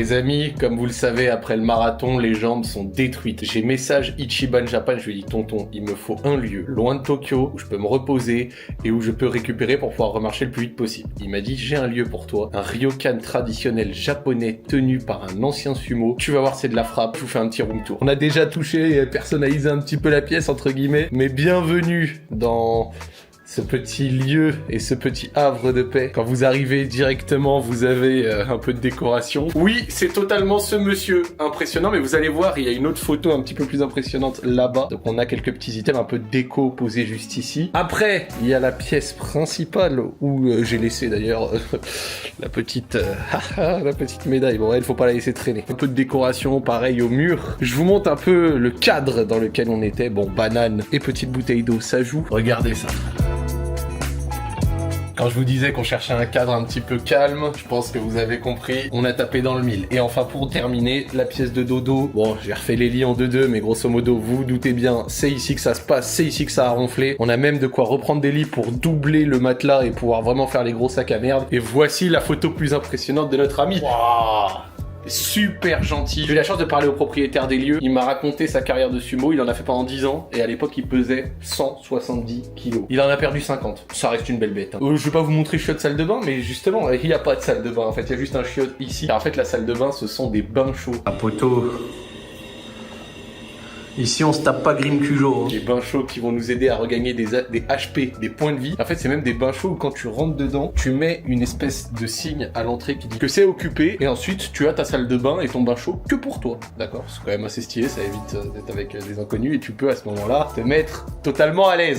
Les amis, comme vous le savez, après le marathon, les jambes sont détruites. J'ai message Ichiban Japan, je lui ai dit tonton, il me faut un lieu loin de Tokyo où je peux me reposer et où je peux récupérer pour pouvoir remarcher le plus vite possible. Il m'a dit j'ai un lieu pour toi, un ryokan traditionnel japonais tenu par un ancien sumo. Tu vas voir, c'est de la frappe, je vous fais un petit room tour. On a déjà touché et personnalisé un petit peu la pièce entre guillemets, mais bienvenue dans ce petit lieu et ce petit havre de paix. Quand vous arrivez directement, vous avez un peu de décoration. Oui, c'est totalement ce monsieur impressionnant, mais vous allez voir, il y a une autre photo un petit peu plus impressionnante là-bas. Donc on a quelques petits items un peu de déco posés juste ici. Après, il y a la pièce principale où j'ai laissé d'ailleurs la petite médaille. Bon, elle, faut pas la laisser traîner. Un peu de décoration, pareil au mur. Je vous montre un peu le cadre dans lequel on était. Bon, banane et petite bouteille d'eau, ça joue. Regardez ça. Quand je vous disais qu'on cherchait un cadre un petit peu calme, je pense que vous avez compris, on a tapé dans le mille. Et enfin pour terminer, la pièce de dodo, bon j'ai refait les lits en 2-2, mais grosso modo vous vous doutez bien, c'est ici que ça se passe, c'est ici que ça a ronflé. On a même de quoi reprendre des lits pour doubler le matelas et pouvoir vraiment faire les gros sacs à merde. Et voici la photo plus impressionnante de notre ami. Waouh, super gentil. J'ai eu la chance de parler au propriétaire des lieux. Il m'a raconté sa carrière de sumo. Il en a fait pendant 10 ans. Et à l'époque, il pesait 170 kilos. Il en a perdu 50. Ça reste une belle bête. Hein. Je vais pas vous montrer chiotte salle de bain, mais justement, il n'y a pas de salle de bain. En fait, il y a juste un chiotte ici. Et en fait, la salle de bain, ce sont des bains chauds. À poteau. Ici, on se tape pas Grim Cujo. Hein. Des bains chauds qui vont nous aider à regagner des HP, des points de vie. En fait, c'est même des bains chauds où quand tu rentres dedans, tu mets une espèce de signe à l'entrée qui dit que c'est occupé. Et ensuite, tu as ta salle de bain et ton bain chaud que pour toi. D'accord? C'est quand même assez stylé, ça évite d'être avec des inconnus. Et tu peux à ce moment-là te mettre totalement à l'aise.